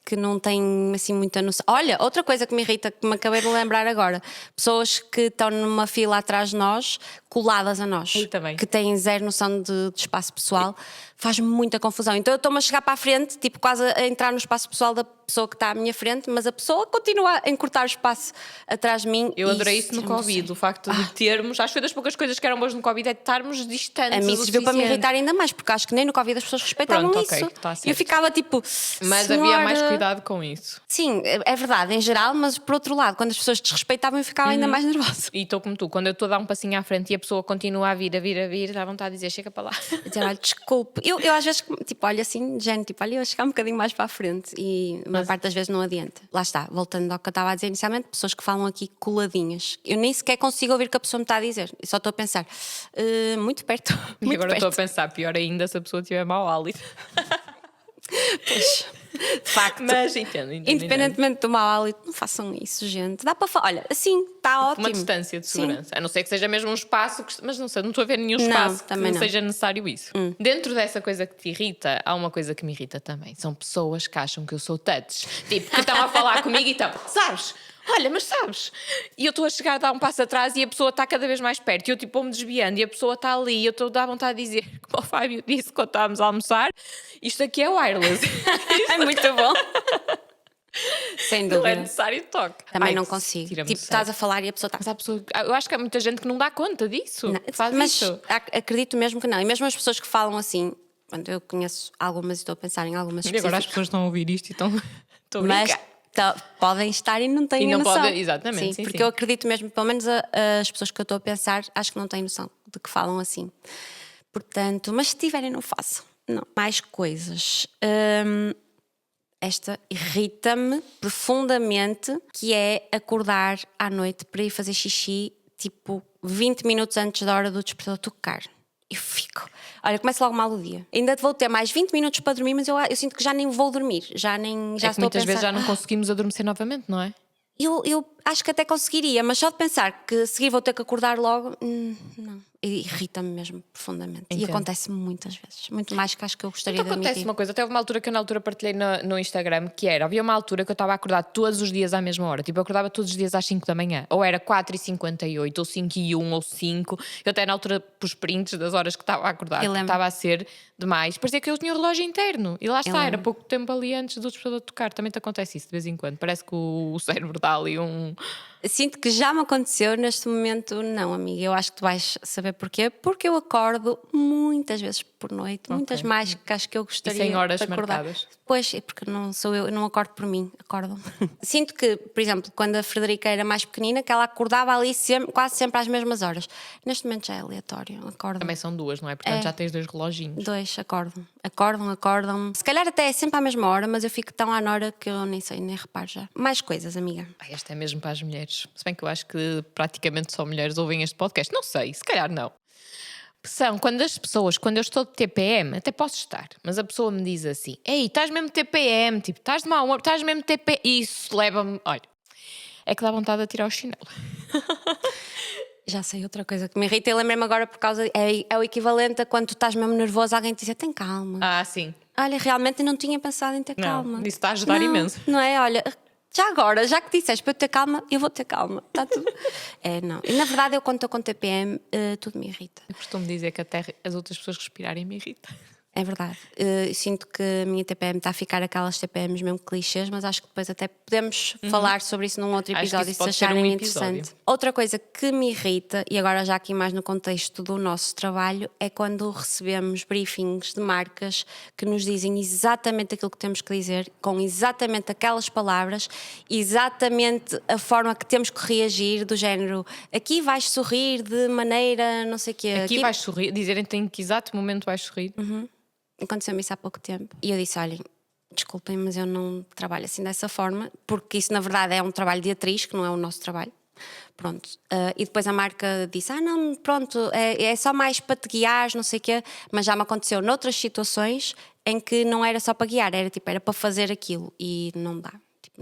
Que não têm assim muita noção. Olha, outra coisa que me irrita, que me acabei de lembrar agora. Pessoas que estão numa fila atrás de nós, coladas a nós. Eu também. Que têm zero noção de espaço pessoal. Faz-me muita confusão. Então eu estou-me a chegar para a frente, tipo quase a entrar no espaço pessoal da pessoa que está à minha frente, mas a pessoa continua a encurtar o espaço atrás de mim. Eu e adorei isso no tira-me do Covid, sério. o facto de termos, acho que foi das poucas coisas que eram boas no Covid, é de estarmos distantes. A mim o serviu para me suficiente. irritar ainda mais, porque acho que nem no Covid as pessoas respeitavam Pronto, ok, isso. está E certo. eu ficava tipo. Mas havia mais "Senhora." cuidado com isso. Sim, é verdade, em geral, mas por outro lado, quando as pessoas desrespeitavam, eu ficava ainda mais nervosa. E estou como tu, quando eu estou a dar um passinho à frente e a pessoa continua a vir, dá vontade de dizer, chega para lá. Dizer, olha, desculpe. Eu às vezes, tipo, olho assim, de género, tipo, olha, eu chegar um bocadinho mais para a frente e a maior parte das vezes não adianta. Lá está, voltando ao que eu estava a dizer inicialmente, pessoas que falam aqui coladinhas. Eu nem sequer consigo ouvir o que a pessoa me está a dizer. Eu só estou a pensar, muito perto. E Muito agora estou a perto. pensar, pior ainda se a pessoa tiver mau hálito. Pois, de facto. Mas entendo. Independentemente do mau hálito, não façam isso, gente. Dá para falar. Olha, assim, está ótimo. Uma distância de Sim. segurança. A não ser que seja mesmo um espaço, mas não sei, não estou a ver nenhum Não, espaço que também não. seja necessário isso. Dentro dessa coisa que te irrita, há uma coisa que me irrita também. São pessoas que acham que eu sou touch. Tipo, que estão a falar comigo e estão, sabes? Olha, mas sabes? E eu estou a chegar a dar um passo atrás e a pessoa está cada vez mais perto. E eu tipo vou-me desviando e a pessoa está ali. E eu estou a dar vontade de dizer, como o Fábio disse quando estávamos a almoçar, isto aqui é wireless. É muito bom. Sem Não é dúvida. necessário toque. Também Ai, não consigo. tira-me Tipo, do estás sério. a falar e a pessoa está. Mas há pessoa, eu acho que há muita gente que não dá conta disso. que faz Mas isso. acredito mesmo que não. E mesmo as pessoas que falam assim, pronto, eu conheço algumas e estou a pensar em algumas E agora as específicas, pessoas estão a ouvir isto e estão a mas brincar. podem estar e não têm E não noção. podem- exatamente, sim, porque sim. eu acredito mesmo, pelo menos as pessoas que eu estou a pensar, acho que não têm noção de que falam assim. Portanto, mas se tiverem, não façam. Não. Mais coisas. Esta irrita-me profundamente, que é acordar à noite para ir fazer xixi, tipo 20 minutos antes da hora do despertador tocar. Eu fico. Olha, começa logo mal o dia. Ainda vou ter mais 20 minutos para dormir, mas eu sinto que já nem vou dormir. Já É que estou muitas a pensar. vezes já não conseguimos adormecer novamente, não é? Eu acho que até conseguiria, mas só de pensar que a seguir vou ter que acordar logo, não. Irrita-me mesmo profundamente. E Entendo. acontece muitas vezes. Muito mais que acho que eu gostaria Então de acontece admitir. uma coisa, até houve uma altura que eu na altura partilhei no Instagram, que era, havia uma altura que eu estava a acordar todos os dias à mesma hora, tipo eu acordava todos os dias às 5 da manhã, ou era 4h58, ou 5h01, ou 5, eu até na altura pus prints das horas que estava a acordar, Eu porque lembro. estava a ser demais, parecia que eu tinha o relógio interno, e lá está, era lembro. pouco tempo ali antes do despertador tocar, também te acontece isso de vez em quando, parece que o cérebro dá ali um... Sinto que já me aconteceu, neste momento não, amiga. Eu acho que tu vais saber porquê. Porque eu acordo muitas vezes por noite, muitas mais que acho que eu gostaria sem horas de acordar. marcadas? Pois, é porque não sou eu não acordo por mim, acordam. Sinto que, por exemplo, quando a Frederica era mais pequenina, que ela acordava ali quase sempre às mesmas horas. Neste momento já é aleatório, acordam. Também são duas, não é? Portanto já tens 2 reloginhos. Dois, acordam. Se calhar até é sempre à mesma hora, mas eu fico tão à nora que eu nem sei, nem reparo já. Mais coisas, amiga. Ai, esta é mesmo para as mulheres. Se bem que eu acho que praticamente só mulheres ouvem este podcast. Não sei, se calhar não. São quando as pessoas, quando eu estou de TPM, até posso estar, mas a pessoa me diz assim: ei, estás mesmo de TPM, tipo, estás de mau humor, estás mesmo de TPM. Isso leva-me, olha, é que dá vontade de tirar o chinelo. Já sei outra coisa que me irrita. Eu lembrei-me agora por causa. É o equivalente a quando tu estás mesmo nervoso, alguém te diz: tem calma. Ah, sim. Olha, realmente eu não tinha pensado em ter calma. Isso está a ajudar Não, imenso. Não é? Olha, já agora, já que disseste para eu ter calma, eu vou ter calma. Está tudo. Não. E na verdade, eu quando estou com TPM, tudo me irrita. Eu costumo dizer que até as outras pessoas respirarem me irrita. É verdade. Sinto que a minha TPM está a ficar aquelas TPMs mesmo clichês, mas acho que depois até podemos falar sobre isso num outro Acho que episódio isso se pode ser acharem um interessante. episódio. Outra coisa que me irrita, e agora já aqui mais no contexto do nosso trabalho, é quando recebemos briefings de marcas que nos dizem exatamente aquilo que temos que dizer, com exatamente aquelas palavras, exatamente a forma que temos que reagir, do género, aqui vais sorrir de maneira não sei o quê. Aqui vais sorrir, dizerem-te em que exato momento vais sorrir. Aconteceu-me isso há pouco tempo. E eu disse: olhem, desculpem, mas eu não trabalho assim dessa forma, porque isso na verdade é um trabalho de atriz, que não é o nosso trabalho. Pronto. E depois a marca disse: não, pronto, é só mais para te guiar, não sei o quê. Mas já me aconteceu noutras situações em que não era só para guiar, era para fazer aquilo. E não dá.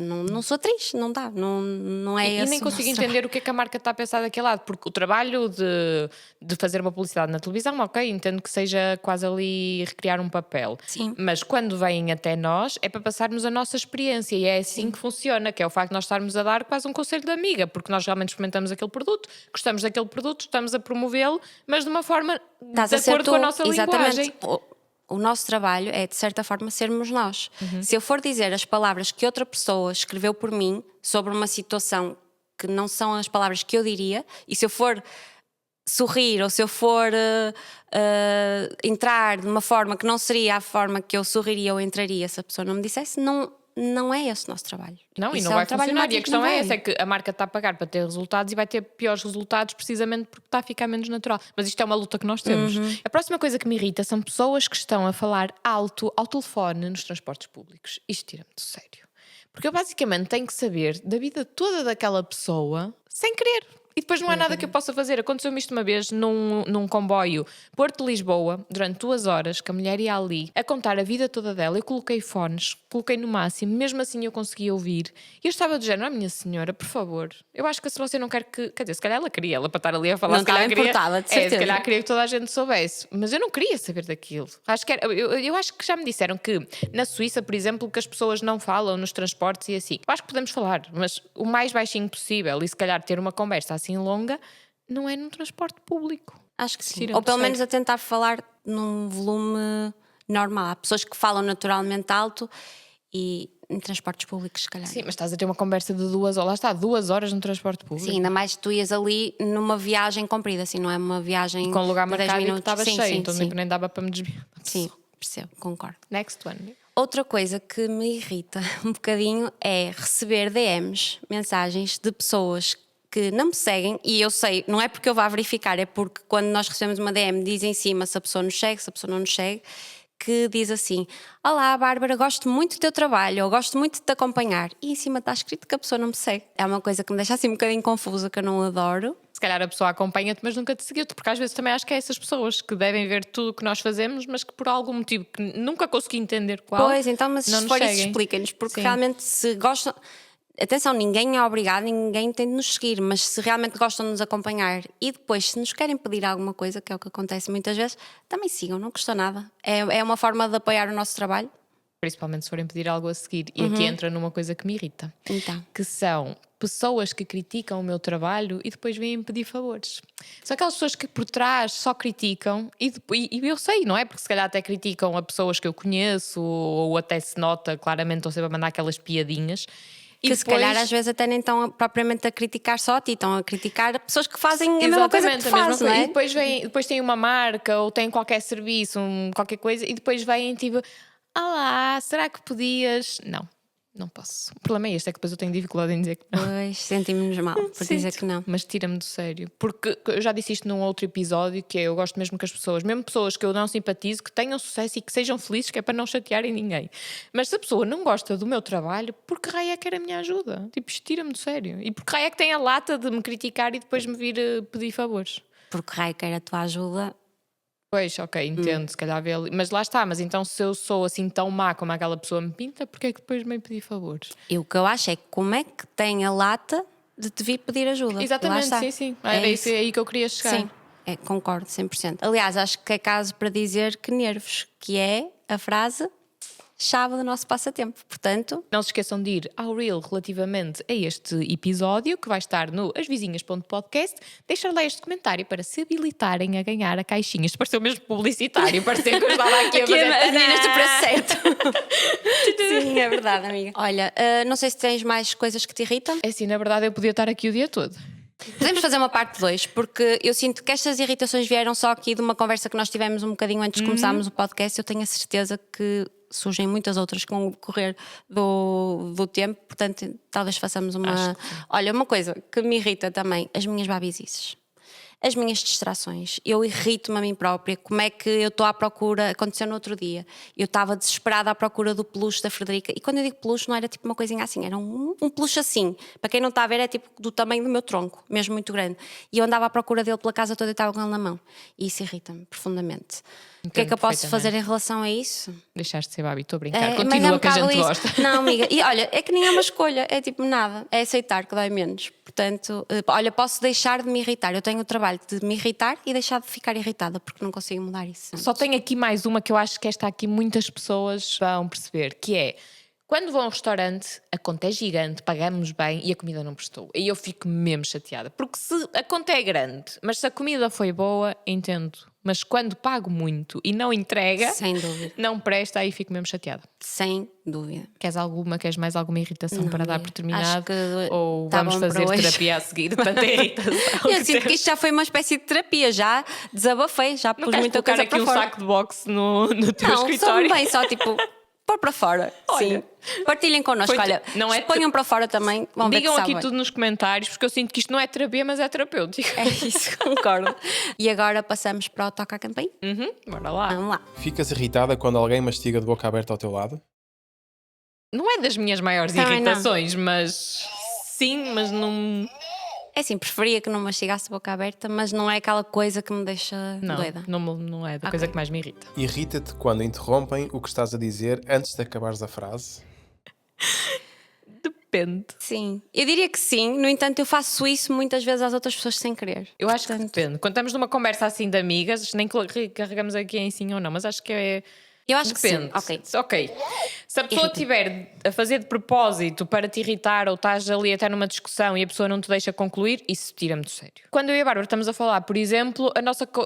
Não sou atriz, não dá, não é E esse nem o consigo nosso entender o que é que a marca está a pensar daquele lado, porque o trabalho de fazer uma publicidade na televisão, ok, entendo que seja quase ali recriar um papel. Sim. Mas quando vêm até nós, é para passarmos a nossa experiência e é assim que funciona, que é o facto de nós estarmos a dar quase um conselho de amiga, porque nós realmente experimentamos aquele produto, gostamos daquele produto, estamos a promovê-lo, mas de uma forma Estás de a ser acordo tu, com a nossa exatamente. linguagem. O nosso trabalho é, de certa forma, sermos nós. Se eu for dizer as palavras que outra pessoa escreveu por mim sobre uma situação que não são as palavras que eu diria, e se eu for sorrir ou se eu for entrar de uma forma que não seria a forma que eu sorriria ou entraria se a pessoa não me dissesse, não é esse o nosso trabalho. Não, e Isso não é vai um trabalho funcionar. E a mágico, questão não é vai. essa, é que a marca está a pagar para ter resultados e vai ter piores resultados precisamente porque está a ficar menos natural. Mas isto é uma luta que nós temos. A próxima coisa que me irrita são pessoas que estão a falar alto ao telefone nos transportes públicos. Isto tira-me do sério. Porque eu basicamente tenho que saber da vida toda daquela pessoa sem querer. E depois não há nada que eu possa fazer. Aconteceu-me isto uma vez num comboio Porto-Lisboa, durante 2 horas, que a mulher ia ali a contar a vida toda dela. Eu coloquei fones, coloquei no máximo, mesmo assim eu conseguia ouvir. E eu estava do género: minha senhora, por favor, eu acho que se você não quer que... Quer dizer, se calhar ela queria, ela para estar ali a falar, Não se calhar estava importada, de certeza. se calhar queria que toda a gente soubesse. Mas eu não queria saber daquilo. Acho que eu acho que já me disseram que na Suíça, por exemplo, que as pessoas não falam nos transportes e assim. Eu acho que podemos falar, mas o mais baixinho possível e se calhar ter uma conversa assim longa não é num transporte público. Acho que sim. Tira-me Ou pelo do menos sério. a tentar falar num volume normal. Há pessoas que falam naturalmente alto e em transportes públicos, se calhar. Sim, mas estás a ter uma conversa de 2 horas. Lá está, 2 horas no transporte público. Sim, ainda mais que tu ias ali numa viagem comprida, assim, não é uma viagem Com o lugar de 10 marcado e que minutos. estava Sim, cheio, sim, então sim. nem dava para me desviar. Sim, percebo, concordo. Next one. Outra coisa que me irrita um bocadinho é receber DMs, mensagens de pessoas que não me seguem, e eu sei, não é porque eu vá verificar, é porque quando nós recebemos uma DM diz em cima se a pessoa nos segue, se a pessoa não nos segue, que diz assim: olá Bárbara, gosto muito do teu trabalho, ou gosto muito de te acompanhar, e em cima está escrito que a pessoa não me segue. É uma coisa que me deixa assim um bocadinho confusa, que eu não adoro. Se calhar a pessoa acompanha-te, mas nunca te seguiu-te, porque às vezes também acho que é essas pessoas que devem ver tudo o que nós fazemos, mas que por algum motivo que nunca consegui entender qual. Pois, então, mas não se nos for isso, seguem. expliquem-nos, porque Sim. realmente se gostam. Atenção, ninguém é obrigado, ninguém tem de nos seguir, mas se realmente gostam de nos acompanhar e depois, se nos querem pedir alguma coisa, que é o que acontece muitas vezes, também sigam, não custa nada. É uma forma de apoiar o nosso trabalho. Principalmente se forem pedir algo a seguir. E aqui entra numa coisa que me irrita. Então. Que são pessoas que criticam o meu trabalho e depois vêm pedir favores. São aquelas pessoas que por trás só criticam e eu sei, não é? Porque se calhar até criticam a pessoas que eu conheço ou até se nota claramente, estão sempre a mandar aquelas piadinhas. Que se calhar às vezes até nem estão propriamente a criticar só a ti, estão a criticar pessoas que fazem a mesma coisa que tu fazes, não é? E depois tem uma marca ou tem qualquer serviço, qualquer coisa, e depois vêm tipo: olá, será que podias? Não posso. O problema é este, é que depois eu tenho dificuldade em dizer que não. Pois, sentimos-nos mal por dizer que não. Mas tira-me do sério. Porque eu já disse isto num outro episódio, que é, eu gosto mesmo que as pessoas, mesmo pessoas que eu não simpatizo, que tenham sucesso e que sejam felizes, que é para não chatearem ninguém. Mas se a pessoa não gosta do meu trabalho, por que raio é que quer a minha ajuda? Tipo, isto tira-me do sério. E por que raio é que tem a lata de me criticar e depois me vir pedir favores? Porque raio quer a tua ajuda. Pois, ok, entendo, se calhar vê ali. Mas lá está, mas então se eu sou assim tão má como aquela pessoa me pinta, porque é que depois me pedir favores? E o que eu acho é que como é que tem a lata de te vir pedir ajuda. Lá Exatamente, está. sim. É Era isso. isso aí que eu queria chegar. Sim, concordo 100%. Aliás, acho que é caso para dizer que nervos, que é a frase chave do nosso passatempo. Portanto, Não se esqueçam de ir ao Reel relativamente a este episódio, que vai estar no asvizinhas.podcast. Deixar lá este comentário para se habilitarem a ganhar a caixinha. Isto pareceu mesmo publicitário, pareceu que eu estava aqui a aqui fazer... as meninas do preço certo. Sim, é verdade, amiga. Olha, não sei se tens mais coisas que te irritam. É assim, na verdade eu podia estar aqui o dia todo. Podemos fazer uma parte 2, porque eu sinto que estas irritações vieram só aqui de uma conversa que nós tivemos um bocadinho antes de começarmos o podcast. Eu tenho a certeza que surgem muitas outras com o decorrer do tempo, portanto, talvez façamos uma. Olha, uma coisa que me irrita também: as minhas babizices. As minhas distrações. Eu irrito-me a mim própria. Como é que eu estou à procura? Aconteceu no outro dia. Eu estava desesperada à procura do peluche da Frederica. E quando eu digo peluche, não era tipo uma coisinha assim, era um peluche assim. Para quem não está a ver, é tipo do tamanho do meu tronco, mesmo muito grande. E eu andava à procura dele pela casa toda e estava com ele na mão. E isso irrita-me profundamente. O que é que eu posso fazer em relação a isso? Deixaste de ser Babi, estou a brincar. Mas Continua um que a gente bocado gosta. isso. Não, amiga, e olha, é que nem é uma escolha, é tipo nada, é aceitar que dói menos. Portanto, olha, posso deixar de me irritar. Eu tenho o trabalho de me irritar e deixar de ficar irritada, porque não consigo mudar isso. Só tenho aqui mais uma que eu acho que esta aqui muitas pessoas vão perceber, que é... Quando vou a um restaurante, a conta é gigante, pagamos bem e a comida não prestou. E eu fico mesmo chateada. Porque se a conta é grande, mas se a comida foi boa, entendo. Mas quando pago muito e não entrega, Sem dúvida. não presta, aí fico mesmo chateada. Sem dúvida. Queres mais alguma irritação Não, para dar amiga. por terminado? Acho que Ou tá vamos bom para fazer hoje. terapia a seguir? Tanta irritação. Eu sinto que isto já foi uma espécie de terapia, já desabafei, já Não pus queres muita colocar coisa aqui para um fora. saco de boxe no teu Não, só escritório? bem, só tipo, pôr para fora. Olha. Sim. Partilhem connosco, Foi- olha, não é ponham para fora também, vão ver Digam que aqui sabem. tudo nos comentários, porque eu sinto que isto não é terapia, mas é terapêutico. É isso, concordo. E agora passamos para o Toca a Campainha. Bora lá. Vamos lá. Ficas irritada quando alguém mastiga de boca aberta ao teu lado? Não é das minhas maiores Também não. irritações, mas sim, mas não. É assim, preferia que não mastigasse de boca aberta, mas não é aquela coisa que me deixa Não, doida. não é da coisa que mais me irrita. Irrita-te quando interrompem o que estás a dizer antes de acabares a frase? Depende. Sim, eu diria que sim, no entanto eu faço isso muitas vezes às outras pessoas sem querer. Eu acho que depende. Quando estamos numa conversa assim de amigas, nem carregamos aqui em sim ou não, mas acho que é. Eu acho Depende. que sim, ok. Ok. Se a pessoa Irrita-me. estiver a fazer de propósito para te irritar ou estás ali até numa discussão e a pessoa não te deixa concluir, isso tira-me do sério. Quando eu e a Bárbara estamos a falar, por exemplo,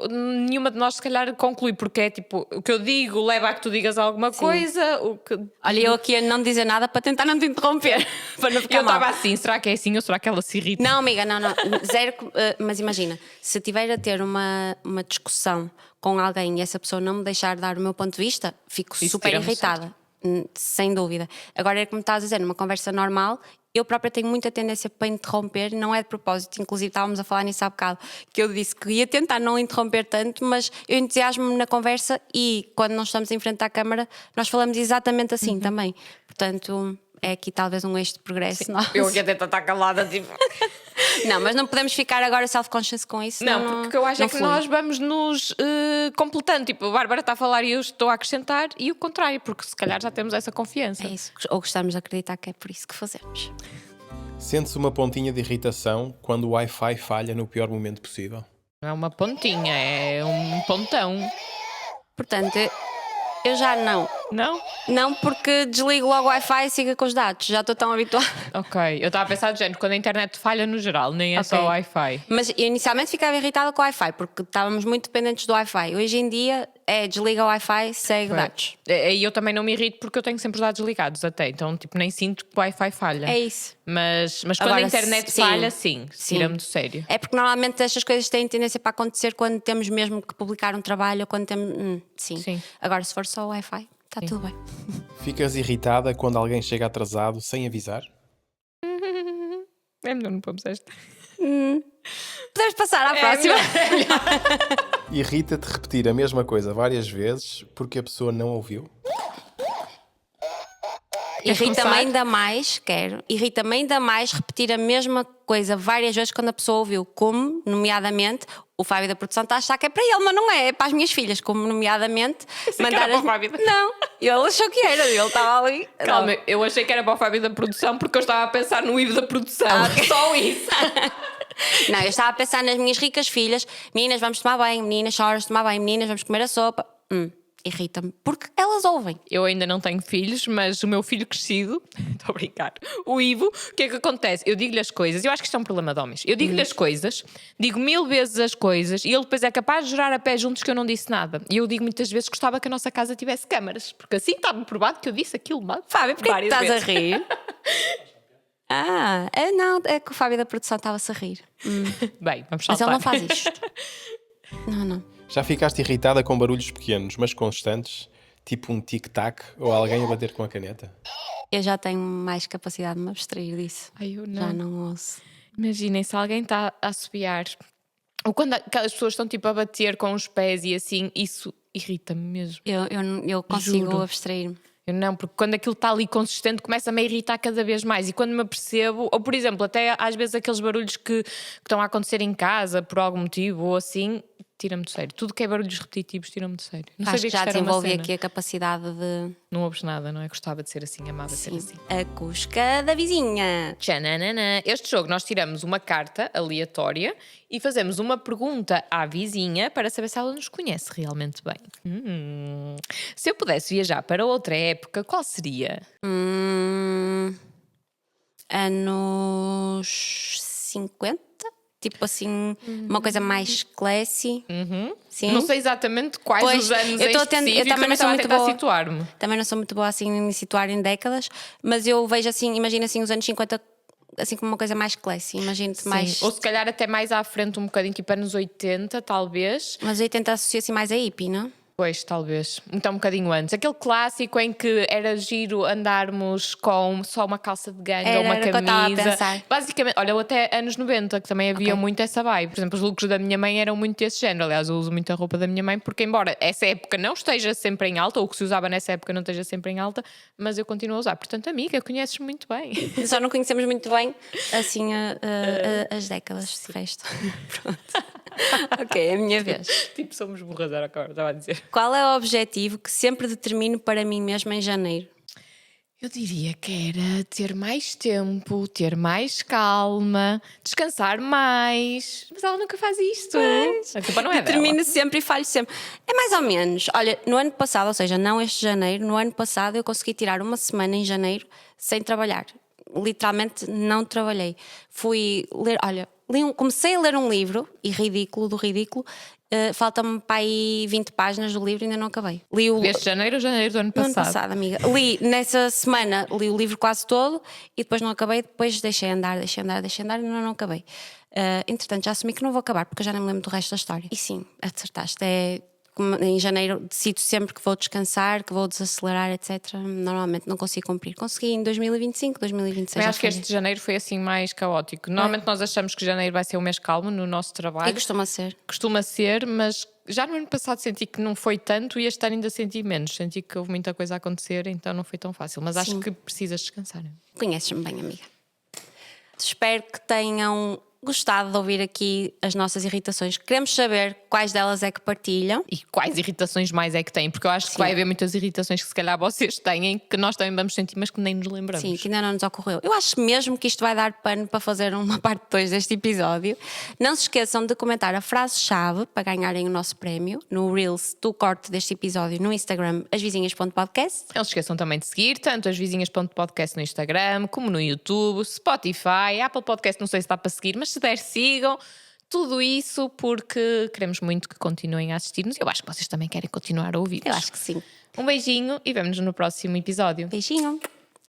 nenhuma de nós se calhar conclui, porque é tipo, o que eu digo leva a que tu digas alguma coisa. O que... Olha, eu aqui a não dizer nada para tentar não te interromper, para não ficar Eu mal. estava assim, será que é assim ou será que ela se irrita? Não, amiga, não. Zero. Mas imagina, se estiver a ter uma discussão com alguém e essa pessoa não me deixar dar o meu ponto de vista, fico Isso super tira-me irritada. Sem dúvida. Agora é como estás a dizer, numa conversa normal, eu própria tenho muita tendência para interromper, não é de propósito, inclusive estávamos a falar nisso há bocado, que eu disse que ia tentar não interromper tanto, mas eu entusiasmo-me na conversa e quando não estamos em frente à câmara, nós falamos exatamente assim também. Portanto, é aqui talvez um eixo de progresso. nosso. Eu aqui até estar calada, tipo. Não, mas não podemos ficar agora self-conscious com isso. Não, porque eu acho não é que flui. nós vamos nos completando. Tipo, a Bárbara está a falar e eu estou a acrescentar e o contrário, porque se calhar já temos essa confiança. É isso. Ou gostamos de acreditar que é por isso que fazemos. Sentes uma pontinha de irritação quando o Wi-Fi falha no pior momento possível? Não é uma pontinha, é um pontão. Portanto, eu já não. Não? Não, porque desligo logo o Wi-Fi e siga com os dados. Já estou tão habituada. Ok, eu estava a pensar de género, quando a internet falha no geral, nem é Ok. só o Wi-Fi. Mas eu inicialmente ficava irritada com o Wi-Fi, porque estávamos muito dependentes do Wi-Fi. Hoje em dia é desliga o Wi-Fi, segue dados. E eu também não me irrito porque eu tenho sempre os dados ligados até, então tipo, nem sinto que o Wi-Fi falha. É isso. Mas quando Agora, a internet sim. falha, sim, Sim. tira-me do sério. É porque normalmente estas coisas têm tendência para acontecer quando temos mesmo que publicar um trabalho ou quando temos. Sim. Sim. Agora, se for só o Wi-Fi, está tudo bem. Ficas irritada quando alguém chega atrasado sem avisar? É melhor não pomos esta. Podemos passar à próxima. Irrita-te repetir a mesma coisa várias vezes porque a pessoa não ouviu? Irrita-me começar? ainda mais, irrita-me ainda mais repetir a mesma coisa várias vezes quando a pessoa ouviu, como, nomeadamente, o Fábio da produção está a achar que é para ele, mas não é, é para as minhas filhas, como, nomeadamente, que era para o Fábio. Não, ele achou que era, ele estava ali. Calma, eu achei que era para o Fábio da produção porque eu estava a pensar no Ivo da produção. Ok. Só isso. Não, eu estava a pensar nas minhas ricas filhas, meninas, vamos tomar banho, meninas, só horas de tomar banho, meninas, vamos comer a sopa. Irrita-me, porque elas ouvem. Eu ainda não tenho filhos, mas o meu filho crescido, estou a brincar, o Ivo, o que é que acontece? Eu digo-lhe as coisas, eu acho que isto é um problema de homens. Eu digo-lhe as coisas, digo 1000 vezes as coisas e ele depois é capaz de jurar a pé juntos que eu não disse nada. E eu digo muitas vezes que gostava que a nossa casa tivesse câmaras, porque assim está-me provado que eu disse aquilo. Fábio, porquê que várias estás vezes. a rir? Não, é que o Fábio da produção estava-se a rir. Bem, vamos Mas saltar. ele não faz isto. Não. Já ficaste irritada com barulhos pequenos, mas constantes? Tipo um tic-tac ou alguém a bater com a caneta? Eu já tenho mais capacidade de me abstrair disso. Ai, eu não. Já não ouço. Imaginem se alguém está a assobiar ou quando aquelas pessoas estão tipo a bater com os pés e assim, isso irrita-me mesmo. Eu consigo Juro. abstrair-me. Eu não, porque quando aquilo está ali consistente começa-me a irritar cada vez mais. E quando me apercebo, ou por exemplo, até às vezes aqueles barulhos que estão a acontecer em casa por algum motivo ou assim, tira-me de sério. Tudo que é barulhos repetitivos tira-me de sério. Não Acho sabia que já isto era uma desenvolvi cena. aqui a capacidade de. Não ouves nada, não é? Gostava de ser assim, amava ser assim. A cusca da vizinha. Tchananana. Este jogo nós tiramos uma carta aleatória e fazemos uma pergunta à vizinha para saber se ela nos conhece realmente bem. Se eu pudesse viajar para outra época, qual seria? Anos 50? Tipo assim, uma coisa mais classy. Sim. Não sei exatamente quais Pois, os anos eu em estou a tentar- eu específico, também não sou estava a muito tentar boa. situar-me. Também não sou muito boa assim em me situar em décadas, mas eu vejo assim, imagino assim os anos 50 assim como uma coisa mais classy. Imagino-te mais. Ou se calhar até mais à frente um bocadinho, tipo anos 80, talvez. Mas 80 associa-se mais a hippie, não? Pois, talvez. Então um bocadinho antes. Aquele clássico em que era giro andarmos com só uma calça de ganga ou uma Era o que eu estava a camisa. pensar. Basicamente, olha, até anos 90, que também havia Ok. muito essa vibe. Por exemplo, os looks da minha mãe eram muito desse género. Aliás, eu uso muito a roupa da minha mãe, porque embora essa época não esteja sempre em alta, ou o que se usava nessa época não esteja sempre em alta, mas eu continuo a usar. Portanto, amiga, conheces muito bem. Só não conhecemos muito bem assim as décadas de resto. Pronto. Ok, é a minha vez. Tipo, somos burras, era o que eu estava a dizer. Qual é o objetivo que sempre determino para mim mesma em janeiro? Eu diria que era ter mais tempo, ter mais calma, descansar mais. Mas ela nunca faz isto. A culpa não é Determino dela. sempre e falho sempre. É mais ou menos. Olha, no ano passado, ou seja, não este janeiro, no ano passado eu consegui tirar uma semana em janeiro sem trabalhar. Literalmente não trabalhei. Fui ler, olha, comecei a ler um livro, e ridículo do ridículo, falta-me para aí 20 páginas do livro e ainda não acabei. Li o Este janeiro ou janeiro do ano no passado? ano passado, amiga. Li nessa semana, li o livro quase todo e depois não acabei, depois deixei andar e ainda não acabei. Entretanto, já assumi que não vou acabar porque eu já não me lembro do resto da história. E sim, acertaste. Em janeiro decido sempre que vou descansar, que vou desacelerar, etc. Normalmente não consigo cumprir. Consegui em 2025, 2026. Mas já acho que foi. este janeiro foi assim mais caótico. Normalmente nós achamos que janeiro vai ser um mês calmo no nosso E trabalho. costuma ser. Costuma ser, mas já no ano passado senti que não foi tanto e este ano ainda senti menos. Senti que houve muita coisa a acontecer, então não foi tão fácil. Mas acho Sim. que precisas descansar. Conheces-me bem, amiga. Espero que tenham gostado de ouvir aqui as nossas irritações. Queremos saber quais delas é que partilham. E quais irritações mais é que têm? Porque eu acho que vai haver muitas irritações que se calhar vocês têm, que nós também vamos sentir, mas que nem nos lembramos. Sim, que ainda não nos ocorreu. Eu acho mesmo que isto vai dar pano para fazer uma parte 2 deste episódio. Não se esqueçam de comentar a frase-chave para ganharem o nosso prémio no Reels do corte deste episódio no Instagram, asvizinhas.podcast. Não se esqueçam também de seguir tanto as vizinhas.podcast no Instagram, como no YouTube, Spotify, Apple Podcast, não sei se está para seguir, mas se der, sigam. Tudo isso porque queremos muito que continuem a assistir-nos. Eu acho que vocês também querem continuar a ouvir. Eu acho que sim. Um beijinho e vemo-nos no próximo episódio. Beijinho!